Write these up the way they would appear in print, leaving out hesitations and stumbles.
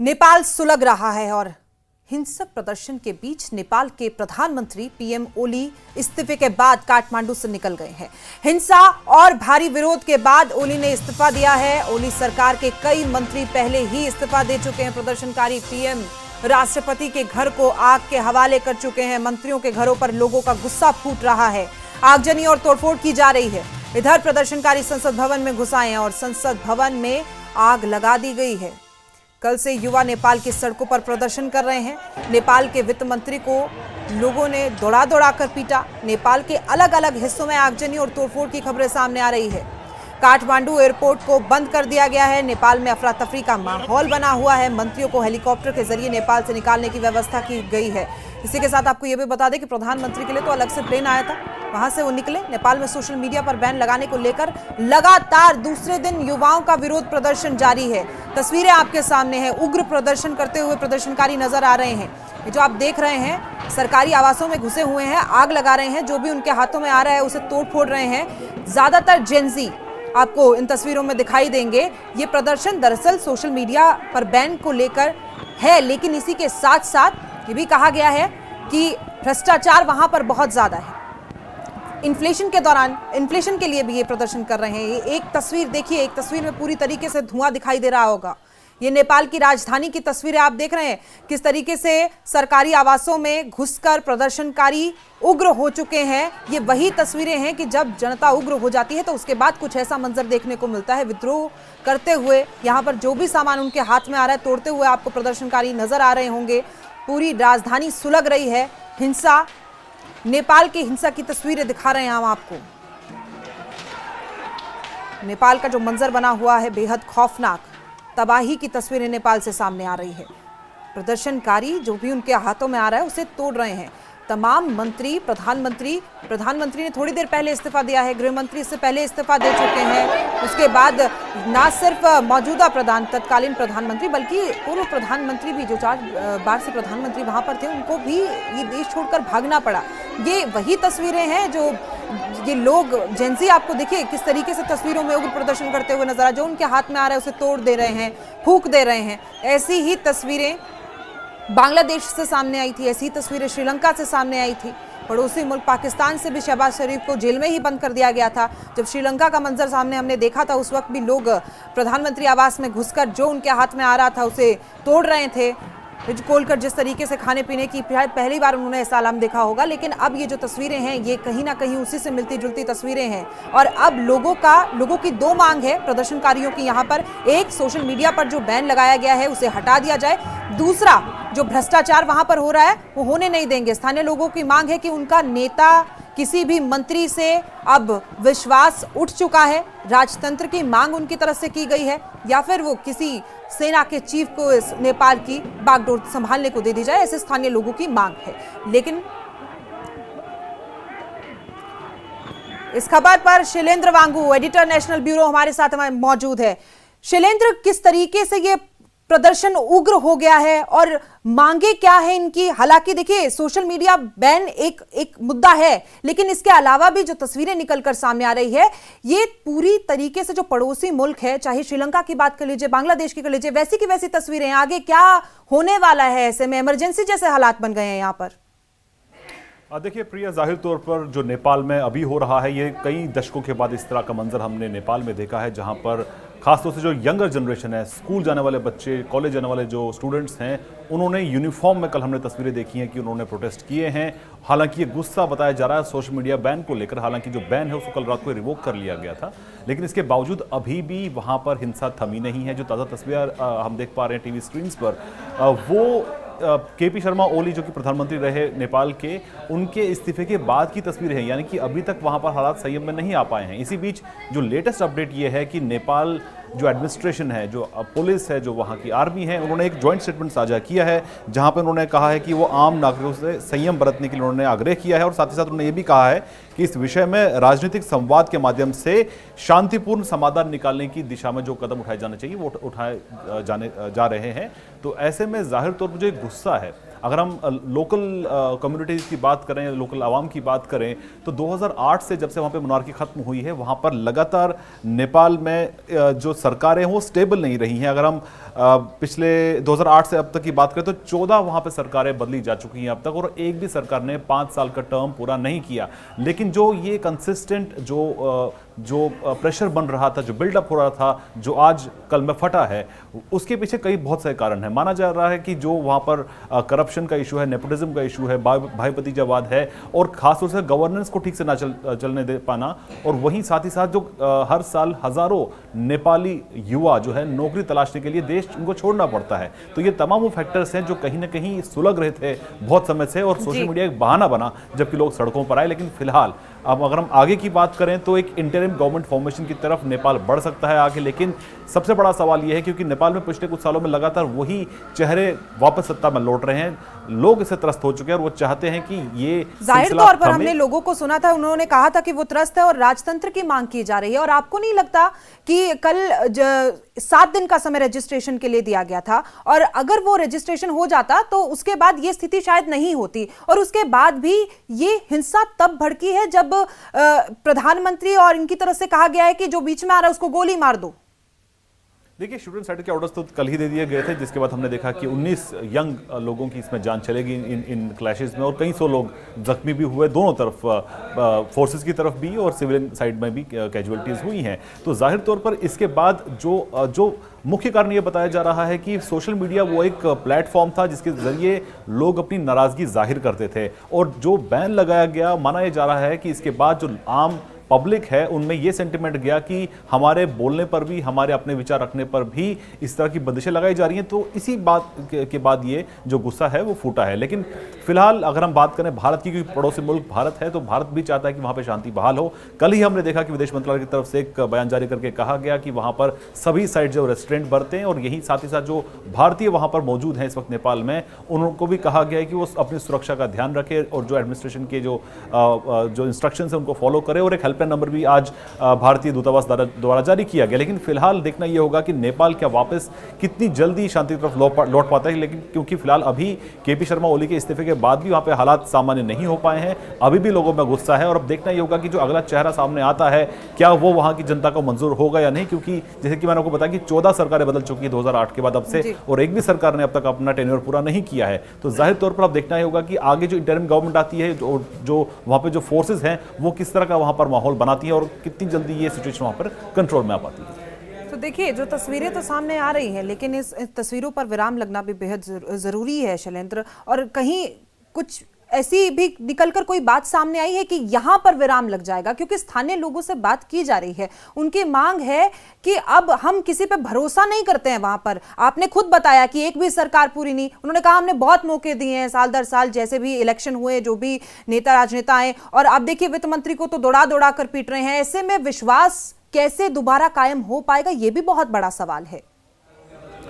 नेपाल सुलग रहा है और हिंसक प्रदर्शन के बीच नेपाल के प्रधानमंत्री पीएम ओली इस्तीफे के बाद काठमांडू से निकल गए हैं। हिंसा और भारी विरोध के बाद ओली ने इस्तीफा दिया है। ओली सरकार के कई मंत्री पहले ही इस्तीफा दे चुके हैं। प्रदर्शनकारी पीएम राष्ट्रपति के घर को आग के हवाले कर चुके हैं। मंत्रियों के घरों पर लोगों का गुस्सा फूट रहा है। आगजनी और तोड़फोड़ की जा रही है। इधर प्रदर्शनकारी संसद भवन में घुस आए हैं और संसद भवन में आग लगा दी गई है। कल से युवा नेपाल की सड़कों पर प्रदर्शन कर रहे हैं। नेपाल के वित्त मंत्री को लोगों ने दौड़ा कर पीटा। नेपाल के अलग अलग हिस्सों में आगजनी और तोड़फोड़ की खबरें सामने आ रही है। काठमांडू एयरपोर्ट को बंद कर दिया गया है। नेपाल में अफरा तफरी का माहौल बना हुआ है। मंत्रियों को हेलीकॉप्टर के जरिए नेपाल से निकालने की व्यवस्था की गई है। इसी के साथ आपको यह भी बता दें कि प्रधानमंत्री के लिए तो अलग से प्लेन आया था, वहां से वो निकले। नेपाल में सोशल मीडिया पर बैन लगाने को लेकर लगातार दूसरे दिन युवाओं का विरोध प्रदर्शन जारी है। तस्वीरें आपके सामने हैं। उग्र प्रदर्शन करते हुए प्रदर्शनकारी नजर आ रहे हैं। ये जो आप देख रहे हैं, सरकारी आवासों में घुसे हुए हैं, आग लगा रहे हैं। जो भी उनके हाथों में आ रहा है उसे तोड़ फोड़ रहे हैं। ज्यादातर जेनजी आपको इन तस्वीरों में दिखाई देंगे। ये प्रदर्शन दरअसल सोशल मीडिया पर बैन को लेकर है, लेकिन इसी के साथ साथ ये भी कहा गया है कि भ्रष्टाचार वहां पर बहुत ज्यादा है। इन्फ्लेशन के दौरान इन्फ्लेशन के लिए भी ये प्रदर्शन कर रहे हैं। ये एक तस्वीर देखिए, एक तस्वीर में पूरी तरीके से धुआं दिखाई दे रहा होगा। ये नेपाल की राजधानी की तस्वीरें आप देख रहे हैं, किस तरीके से सरकारी आवासों में घुसकर प्रदर्शनकारी उग्र हो चुके हैं। ये वही तस्वीरें हैं कि जब जनता उग्र हो जाती है तो उसके बाद कुछ ऐसा मंजर देखने को मिलता है। विद्रोह करते हुए यहाँ पर जो भी सामान उनके हाथ में आ रहा है तोड़ते हुए आपको प्रदर्शनकारी नजर आ रहे होंगे। पूरी राजधानी सुलग रही है। हिंसा, नेपाल की हिंसा की तस्वीरें दिखा रहे हैं हम आपको। नेपाल का जो मंजर बना हुआ है बेहद खौफनाक, तबाही की तस्वीरें नेपाल से सामने आ रही है। प्रदर्शनकारी जो भी उनके हाथों में आ रहा है उसे तोड़ रहे हैं। तमाम मंत्री, प्रधानमंत्री ने थोड़ी देर पहले इस्तीफा दिया है। गृह मंत्री इससे पहले इस्तीफा दे चुके हैं। उसके बाद ना सिर्फ मौजूदा तत्कालीन प्रधानमंत्री बल्कि पूर्व प्रधानमंत्री भी जो 4 बार से प्रधानमंत्री वहां पर थे, उनको भी ये देश छोड़कर भागना पड़ा। ये वही तस्वीरें हैं जो ये लोग जेंजी आपको देखिए किस तरीके से तस्वीरों में उग्र प्रदर्शन करते हुए नजर आ, जो उनके हाथ में आ रहा है उसे तोड़ दे रहे हैं, फूंक दे रहे हैं। ऐसी ही तस्वीरें बांग्लादेश से सामने आई थी, ऐसी तस्वीरें श्रीलंका से सामने आई थी। पड़ोसी मुल्क पाकिस्तान से भी शहबाज शरीफ को जेल में ही बंद कर दिया गया था। जब श्रीलंका का मंजर सामने हमने देखा था, उस वक्त भी लोग प्रधानमंत्री आवास में घुसकर जो उनके हाथ में आ रहा था उसे तोड़ रहे थे। खोलकर जिस तरीके से खाने पीने की पहली बार उन्होंने ऐसा आलम देखा होगा। लेकिन अब ये जो तस्वीरें हैं ये कहीं ना कहीं उसी से मिलती जुलती तस्वीरें हैं। और अब लोगों की 2 मांग है प्रदर्शनकारियों की यहाँ पर। एक, सोशल मीडिया पर जो बैन लगाया गया है उसे हटा दिया जाए। दूसरा, जो भ्रष्टाचार वहां पर हो रहा है वो होने नहीं देंगे। स्थानीय लोगों की मांग है कि उनका नेता, किसी भी मंत्री से अब विश्वास उठ चुका है। राजतंत्र की मांग उनकी तरफ से की गई है, या फिर वो किसी सेना के चीफ को इस नेपाल की बागडोर संभालने को दे दी जाए, ऐसे स्थानीय लोगों की मांग है। लेकिन इस खबर पर शैलेंद्र वांगू, एडिटर नेशनल ब्यूरो, हमारे साथ मौजूद है। शैलेंद्र, किस तरीके से ये प्रदर्शन उग्र हो गया है और मांगे क्या है इनकी? हालांकि देखिए, सोशल मीडिया बैन एक मुद्दा है, लेकिन इसके अलावा भी जो तस्वीरें निकलकर सामने आ रही है, ये पूरी तरीके से जो पड़ोसी मुल्क है, चाहे श्रीलंका की बात कर लीजिए, बांग्लादेश की कर लीजिए, वैसी की वैसी तस्वीरें। आगे क्या होने वाला है? ऐसे में इमरजेंसी जैसे हालात बन गए हैं यहाँ पर। देखिए प्रिया, जाहिर तौर पर जो नेपाल में अभी हो रहा है, ये कई दशकों के बाद इस तरह का मंजर हमने नेपाल में देखा है, जहां पर खासतौर से जो यंगर जनरेशन है, स्कूल जाने वाले बच्चे, कॉलेज जाने वाले जो स्टूडेंट्स हैं, उन्होंने यूनिफॉर्म में, कल हमने तस्वीरें देखी हैं कि उन्होंने प्रोटेस्ट किए हैं। हालांकि ये गुस्सा बताया जा रहा है सोशल मीडिया बैन को लेकर। हालांकि जो बैन है उसको कल रात को रिवोक कर लिया गया था, लेकिन इसके बावजूद अभी भी वहाँ पर हिंसा थमी नहीं है। जो ताज़ा तस्वीर हम देख पा रहे हैं टीवी स्क्रीन्स पर, वो केपी शर्मा ओली जो कि प्रधानमंत्री रहे नेपाल के, उनके इस्तीफे के बाद की तस्वीर है। यानी कि अभी तक वहां पर हालात संयम में नहीं आ पाए हैं। इसी बीच जो लेटेस्ट अपडेट ये है कि नेपाल जो एडमिनिस्ट्रेशन है, जो पुलिस है, जो वहाँ की आर्मी है, उन्होंने एक जॉइंट स्टेटमेंट साझा किया है, जहाँ पर उन्होंने कहा है कि वो आम नागरिकों से संयम बरतने के लिए उन्होंने आग्रह किया है। और साथ ही साथ उन्होंने ये भी कहा है कि इस विषय में राजनीतिक संवाद के माध्यम से शांतिपूर्ण समाधान निकालने की दिशा में जो कदम उठाए जाने चाहिए वो उठाए जा रहे हैं। तो ऐसे में जाहिर तौर पर जो गुस्सा है, अगर हम लोकल कम्युनिटीज़ की बात करें, लोकल आवाम की बात करें, तो 2008 से जब से वहाँ पे मोनार्की ख़त्म हुई है, वहाँ पर लगातार नेपाल में जो सरकारें हैं वो स्टेबल नहीं रही हैं। अगर हम पिछले 2008 से अब तक की बात करें तो 14 वहाँ पे सरकारें बदली जा चुकी हैं अब तक, और एक भी सरकार ने 5 साल का टर्म पूरा नहीं किया। लेकिन जो ये कंसिस्टेंट जो प्रेशर बन रहा था, जो बिल्डअप हो रहा था, जो आज कल में फटा है, उसके पीछे कई बहुत से कारण हैं। माना जा रहा है कि जो वहाँ पर करप्शन का इशू है, नेपोटिज्म का इशू है, भाई भतीजावाद है, और खासतौर से गवर्नेंस को ठीक से ना चलने दे पाना, और वहीं साथ ही साथ जो हर साल हजारों नेपाली युवा जो है नौकरी तलाशने के लिए देश उनको छोड़ना पड़ता है। तो ये तमाम वो फैक्टर्स हैं जो कहीं ना कहीं सुलग रहे थे बहुत समय से, और सोशल मीडिया एक बहाना बना जबकि लोग सड़कों पर आए। लेकिन फिलहाल अब अगर हम आगे की बात करें तो एक इंटरिम गवर्नमेंट फॉर्मेशन की तरफ नेपाल बढ़ सकता है आगे। लेकिन सबसे बड़ा सवाल यह है क्योंकि नेपाल में पिछले कुछ सालों में लगातार वही चेहरे वापस सत्ता में लौट रहे हैं, लोग इससे त्रस्त हो चुके हैं और वो चाहते हैं कि ये जाहिर तौर पर हमने लोगों को सुना था, उन्होंने कहा था कि वो त्रस्त है और राजतंत्र की मांग की जा रही है। और आपको नहीं लगता कि कल 7 दिन का समय रजिस्ट्रेशन के लिए दिया गया था, और अगर वो रजिस्ट्रेशन हो जाता तो उसके बाद ये स्थिति शायद नहीं होती, और उसके बाद भी ये हिंसा तब भड़की है जब प्रधानमंत्री और इनकी तरफ से कहा गया है कि जो बीच में आ रहा है उसको गोली मार दो। देखिए, शूट साइड के ऑर्डर्स तो कल ही दे दिए गए थे, जिसके बाद हमने देखा कि 19 यंग लोगों की इसमें जान चलेगी इन क्लैशेस में, और कई सौ लोग जख्मी भी हुए, दोनों तरफ फोर्सेस की तरफ भी और सिविलियन साइड में भी कैजुअलिटीज हुई हैं। तो जाहिर तौर पर इसके बाद जो मुख्य कारण ये बताया जा रहा है कि सोशल मीडिया वो एक प्लेटफॉर्म था जिसके जरिए लोग अपनी नाराजगी जाहिर करते थे, और जो बैन लगाया गया, माना यह जा रहा है कि इसके बाद जो आम पब्लिक है उनमें यह सेंटिमेंट गया कि हमारे बोलने पर भी, हमारे अपने विचार रखने पर भी इस तरह की बंदिशें लगाई जा रही हैं। तो इसी बात के बाद ये जो गुस्सा है वो फूटा है। लेकिन फिलहाल अगर हम बात करें भारत की, क्योंकि पड़ोसी मुल्क भारत है, तो भारत भी चाहता है कि वहां पर शांति बहाल हो। कल ही हमने देखा कि विदेश मंत्रालय की तरफ से एक बयान जारी करके कहा गया कि वहां पर सभी साइड जो रेस्ट्रेंट बरतें, और यही साथ ही साथ जो भारतीय वहां पर मौजूद हैं इस वक्त नेपाल में, उनको भी कहा गया है कि वो अपनी सुरक्षा का ध्यान रखें और जो एडमिनिस्ट्रेशन के जो इंस्ट्रक्शन है उनको फॉलो करें। और एक हेल्पलाइन नंबर भी आज भारतीय दूतावास द्वारा जारी किया गया। लेकिन फिलहाल देखना यह होगा कि नेपाल क्या वापस कितनी जल्दी शांति की तरफ लौट पाता है। लेकिन क्योंकि फिलहाल अभी केपी शर्मा ओली के इस्तीफे के बाद भी वहां पे हालात सामान्य नहीं हो पाए हैं, अभी भी लोगों में गुस्सा है, और अब देखना यह होगा कि जो अगला चेहरा सामने आता है क्या वो वहां की जनता को मंजूर होगा या नहीं। क्योंकि जैसे कि मैंने आपको बताया कि 14 सरकारें बदल चुकी है 2008 के बाद अब से, और एक भी सरकार ने अब तक अपना टेन्योर पूरा नहीं किया है। तो जाहिर तौर पर अब देखना यह होगा कि आगे जो इंटरिम गवर्नमेंट आती है, जो वहां पे जो फोर्सेस हैं वो किस तरह का वहां पर माहौल बनाती है और कितनी जल्दी ये सिचुएशन वहां पर कंट्रोल में आ पाती है। तो देखिए, जो तस्वीरें तो सामने आ रही हैं, लेकिन इस तस्वीरों पर विराम लगना भी बेहद जरूरी है शैलेंद्र। और कहीं कुछ ऐसी भी निकलकर कोई बात सामने आई है कि यहां पर विराम लग जाएगा, क्योंकि स्थानीय लोगों से बात की जा रही है। उनकी मांग है कि अब हम किसी पे भरोसा नहीं करते हैं। वहां पर आपने खुद बताया कि एक भी सरकार पूरी नहीं, उन्होंने कहा हमने बहुत मौके दिए हैं साल दर साल, जैसे भी इलेक्शन हुए, जो भी नेता राजनेता आए, और आप देखिए वित्त मंत्री को तो दौड़ा कर पीट रहे हैं। ऐसे में विश्वास कैसे दोबारा कायम हो पाएगा, यह भी बहुत बड़ा सवाल है।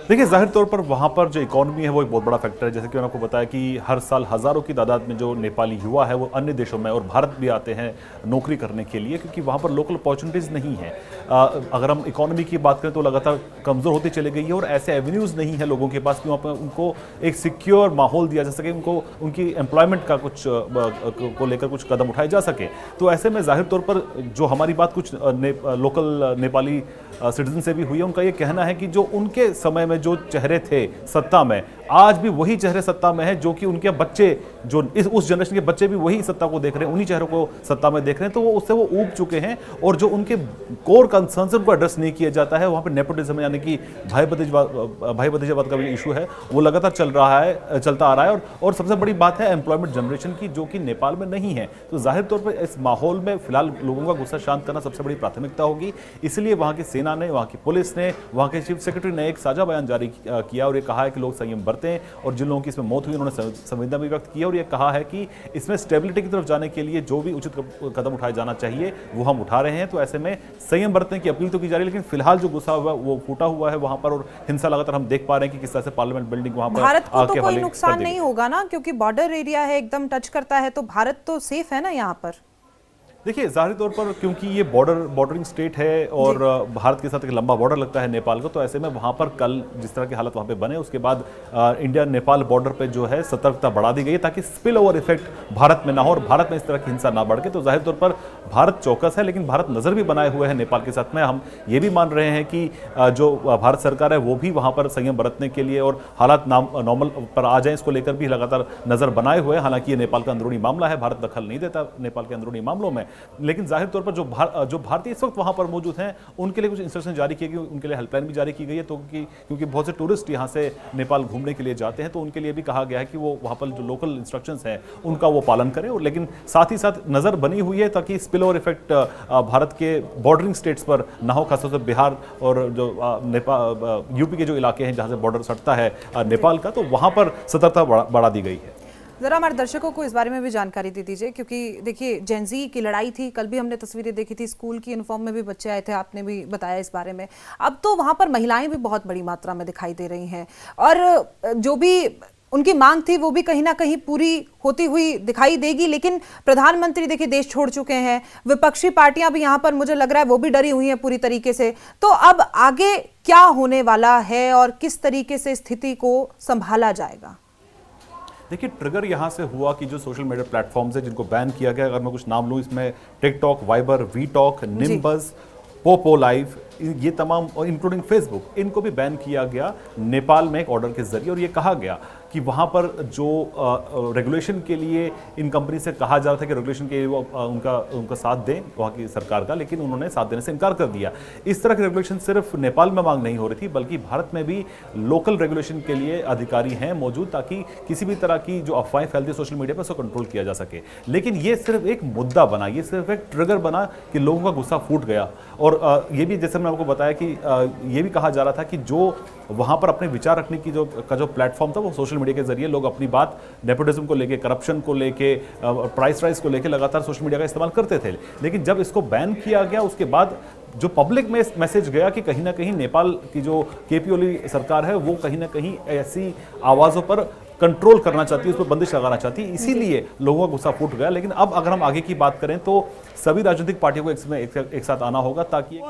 देखिए, जाहिर तौर पर वहाँ पर जो इकोनॉमी है वो एक बहुत बड़ा फैक्टर है। जैसे कि मैंने आपको बताया कि हर साल हज़ारों की तादाद में जो नेपाली युवा है वो अन्य देशों में और भारत भी आते हैं नौकरी करने के लिए, क्योंकि वहाँ पर लोकल अपॉर्चुनिटीज़ नहीं है। अगर हम इकोनॉमी की बात करें तो लगातार कमज़ोर होती चली गई है, और ऐसे एवेन्यूज़ नहीं है लोगों के पास कि वहाँ पर उनको एक सिक्योर माहौल दिया जा सके, उनको उनकी एम्प्लॉयमेंट का कुछ को लेकर कुछ कदम उठाए जा सके। तो ऐसे में जाहिर तौर पर जो हमारी बात कुछ लोकल नेपाली सिटीजन से भी हुई है, उनका ये कहना है कि जो उनके समय में जो चेहरे थे सत्ता में, आज भी वही चेहरे सत्ता में हैं, जो कि उनके बच्चे, जो उस जनरेशन के बच्चे भी वही सत्ता को देख रहे हैं, उन्हीं चेहरों को सत्ता में देख रहे हैं। तो वो उससे वो ऊब चुके हैं, और जो उनके कोर कंसर्न्स उनको एड्रेस नहीं किया जाता है। वहाँ पे नेपोटिज्म यानी कि भाई भतीजावाद का भी इशू है, वो लगातार चलता आ रहा है। और सबसे बड़ी बात है एम्प्लॉयमेंट जनरेशन की, जो कि नेपाल में नहीं है। तो जाहिर तौर पर इस माहौल में फिलहाल लोगों का गुस्सा शांत करना सबसे बड़ी प्राथमिकता होगी। इसलिए वहाँ की सेना ने, वहाँ की पुलिस ने, वहाँ के चीफ सेक्रेटरी ने एक साझा बयान जारी किया और ये कहा है कि लोग संयम बरतें, और जिन लोगों की इसमें मौत हुई उन्होंने संवेदना भी व्यक्त की, और ये कहा है कि इसमें स्टेबिलिटी की तरफ जाने के लिए जो भी उचित कदम उठाए जाना चाहिए वो हम उठा रहे हैं। तो ऐसे में संयम बरतने की अपील तो की जा रही है, लेकिन फिलहाल जो गुस्सा हुआ वो फूटा हुआ है वहां पर, और हिंसा लगातार हम देख पा रहे हैं कि किस तरह से पार्लियामेंट बिल्डिंग वहां पर भारत को तो कोई नुकसान नहीं होगा ना, क्योंकि बॉर्डर एरिया है, एकदम टच करता है, तो भारत तो सेफ है ना यहाँ पर। देखिए, ज़ाहिर तौर पर क्योंकि ये बॉर्डरिंग स्टेट है और भारत के साथ एक लंबा बॉर्डर लगता है नेपाल को, तो ऐसे में वहाँ पर कल जिस तरह के हालत वहाँ पे बने, उसके बाद इंडिया नेपाल बॉर्डर पे जो है सतर्कता बढ़ा दी गई ताकि स्पिल ओवर इफेक्ट भारत में ना हो और भारत में इस तरह की हिंसा ना बढ़ के। तो जाहिर तौर पर भारत चौकस है, लेकिन भारत नज़र भी बनाए हुए है नेपाल के साथ में। हम ये भी मान रहे हैं कि जो भारत सरकार है वो भी वहाँ पर संयम बरतने के लिए और हालात नॉर्मल पर आ जाए इसको लेकर भी लगातार नज़र बनाए हुए हैं। हालांकि ये नेपाल का अंदरूनी मामला है, भारत दखल नहीं देता नेपाल के अंदरूनी मामलों में, लेकिन जाहिर तौर पर जो भारतीय इस वक्त वहां पर मौजूद हैं उनके लिए कुछ इंस्ट्रक्शन जारी किए गए, उनके लिए हेल्पलाइन भी जारी की गई है। तो क्योंकि बहुत से टूरिस्ट यहां से नेपाल घूमने के लिए जाते हैं, तो उनके लिए भी कहा गया है कि वो वहां पर जो लोकल इंस्ट्रक्शंस हैं उनका वो पालन करें। और लेकिन साथ ही साथ नज़र बनी हुई है ताकि स्पिल ओवर इफेक्ट भारत के बॉर्डरिंग स्टेट्स पर ना हो, खासतौर से बिहार और जो नेपाल यूपी के जो इलाके हैं जहां से बॉर्डर सटता है नेपाल का, तो वहां पर सतर्कता बढ़ा दी गई है। जरा हमारे दर्शकों को इस बारे में भी जानकारी दे दीजिए, क्योंकि देखिए जेनजी की लड़ाई थी, कल भी हमने तस्वीरें देखी थी, स्कूल की यूनिफॉर्म में भी बच्चे आए थे, आपने भी बताया इस बारे में। अब तो वहां पर महिलाएं भी बहुत बड़ी मात्रा में दिखाई दे रही हैं और जो भी उनकी मांग थी वो भी कहीं ना कहीं पूरी होती हुई दिखाई देगी। लेकिन प्रधानमंत्री देखिए देश छोड़ चुके हैं, विपक्षी पार्टियां भी यहाँ पर मुझे लग रहा है वो भी डरी हुई हैं पूरी तरीके से। तो अब आगे क्या होने वाला है और किस तरीके से स्थिति को संभाला जाएगा? देखिए, ट्रिगर यहाँ से हुआ कि जो सोशल मीडिया प्लेटफॉर्म्स है जिनको बैन किया गया, अगर मैं कुछ नाम लूँ इसमें TikTok, Viber, WeTalk, Nimbus, Popo Live, ये तमाम और इंक्लूडिंग फेसबुक, इनको भी बैन किया गया नेपाल में एक ऑर्डर के जरिए। और ये कहा गया कि वहाँ पर जो रेगुलेशन के लिए इन कंपनी से कहा जा रहा था कि रेगुलेशन के लिए वो उनका साथ दें वहाँ की सरकार का, लेकिन उन्होंने साथ देने से इनकार कर दिया। इस तरह की रेगुलेशन सिर्फ नेपाल में मांग नहीं हो रही थी, बल्कि भारत में भी लोकल रेगुलेशन के लिए अधिकारी हैं मौजूद, ताकि किसी भी तरह की जो अफवाहें फैलती है सोशल मीडिया पर उसको कंट्रोल किया जा सके। लेकिन ये सिर्फ एक मुद्दा बना, ये सिर्फ एक ट्रिगर बना कि लोगों का गुस्सा फूट गया। और ये भी जैसे मैंने आपको बताया कि ये भी कहा जा रहा था कि जो वहाँ पर अपने विचार रखने की जो प्लेटफॉर्म था वो सोशल मीडिया के जरिए लोग अपनी बात नेपोटिज्म को लेके, करप्शन को लेके, प्राइस राइज को लेके लगातार सोशल मीडिया का इस्तेमाल करते थे। लेकिन जब इसको बैन किया गया उसके बाद जो पब्लिक में मैसेज गया कि कहीं ना कहीं नेपाल की जो केपी ओली सरकार है वो कहीं ना कहीं ऐसी आवाज़ों पर कंट्रोल करना चाहती है, उस पर बंदिश लगाना चाहती है, इसीलिए लोगों का गुस्सा फूट गया। लेकिन अब अगर हम आगे की बात करें तो सभी राजनीतिक पार्टियों को इसमें एक साथ आना होगा ताकि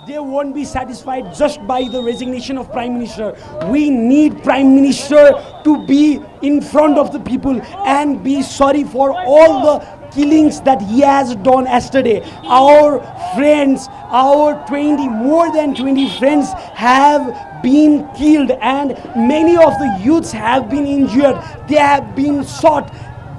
they won't be satisfied just by the resignation of Prime Minister. We need Prime Minister to be in front of the people and be sorry for all the killings that he has done yesterday. Our friends, more than 20 friends have been killed and many of the youths have been injured. They have been shot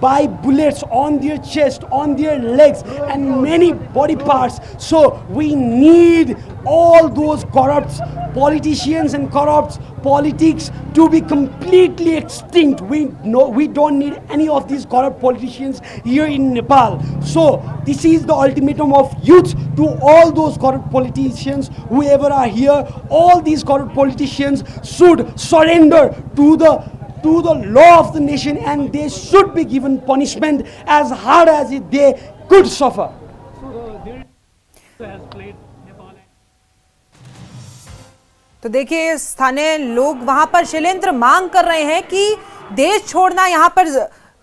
by bullets on their chest, on their legs and many body parts. So we need all those corrupt politicians and corrupt politics to be completely extinct. We don't need any of these corrupt politicians here in Nepal. So this is the ultimatum of youth to all those corrupt politicians, whoever are here. All these corrupt politicians should surrender to the law of the nation and they should be given punishment as hard as they could suffer. तो देखिए स्थानीय लोग वहां पर शैलेंद्र मांग कर रहे हैं कि देश छोड़ना यहां पर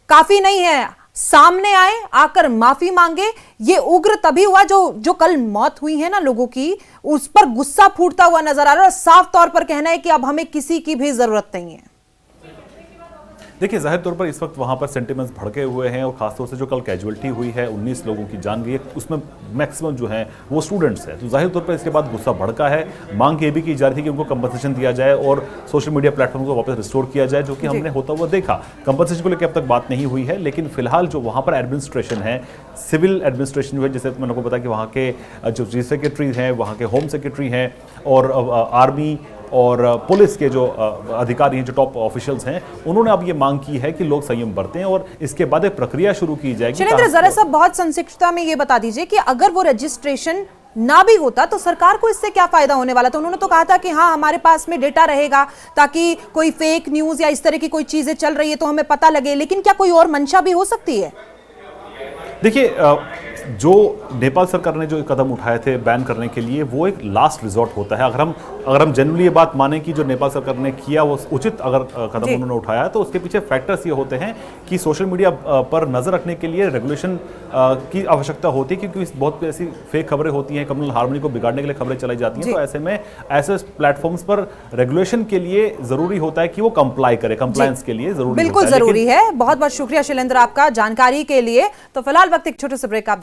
काफी नहीं है, सामने आए, आकर माफी मांगे। ये उग्र तभी हुआ जो कल मौत हुई है ना लोगों की, उस पर गुस्सा फूटता हुआ नजर आ रहा है और साफ तौर पर कहना है कि अब हमें किसी की भी जरूरत नहीं है। देखिए, जाहिर तौर पर इस वक्त वहाँ पर सेंटिमेंट्स भड़के हुए हैं और खासतौर से जो कल कैजुअलिटी हुई है, 19 लोगों की जान गई है, उसमें मैक्सिमम जो हैं वो स्टूडेंट्स हैं। तो जाहिर तौर पर इसके बाद गुस्सा भड़का है। मांग ये भी की जा रही थी कि उनको कंपनसेशन दिया जाए और सोशल मीडिया प्लेटफॉर्म को वापस रिस्टोर किया जाए, जो कि हमने होता हुआ देखा। कंपनसेशन को लेकर अब तक बात नहीं हुई है, लेकिन फिलहाल जो वहाँ पर एडमिनिस्ट्रेशन है, सिविल एडमिनिस्ट्रेशन जो है, जैसे मैंने आपको बताया कि वहाँ के जो चीफ सेक्रेटरी हैं, वहाँ के होम सेक्रेटरी हैं और आर्मी और पुलिस के जो अधिकारी हैं, जो टॉप ऑफिशियल्स हैं, उन्होंने अब ये मांग की है कि लोग संयम बरतें और इसके बाद एक प्रक्रिया शुरू की जाएगी। शैलेंद्र, जरा सा बहुत संक्षिप्तता में ये बता दीजिए कि अगर वो रजिस्ट्रेशन ना भी होता तो सरकार को इससे क्या फायदा होने वाला था? उन्होंने तो कहा था कि हाँ हमारे पास में डेटा रहेगा ताकि कोई फेक न्यूज या इस तरह की कोई चीजें चल रही है तो हमें पता लगे, लेकिन क्या कोई और मंशा भी हो सकती है? देखिए, जो नेपाल सरकार ने जो कदम उठाए थे बैन करने के लिए, वो एक लास्ट रिजॉर्ट होता है। अगर हम जनरली ये बात माने कि जो नेपाल सरकार ने किया वो उचित अगर कदम उन्होंने उठाया है, तो उसके पीछे फैक्टर्स ये होते हैं कि सोशल मीडिया पर नजर रखने के लिए रेगुलेशन की आवश्यकता होती है, क्योंकि बहुत ऐसी फेक खबरें होती हैं, कम्युनल हार्मनी को बिगाड़ने के लिए खबरें चलाई जाती हैं। तो ऐसे में ऐसे प्लेटफॉर्म्स पर रेगुलेशन के लिए जरूरी होता है कि वो कंप्लाई करे, कंप्लायंस के लिए जरूरी बिल्कुल होता है। जरूरी है। बहुत बहुत शुक्रिया शैलेंद्र आपका जानकारी के लिए। तो फिलहाल वक्त एक छोटे से ब्रेक आप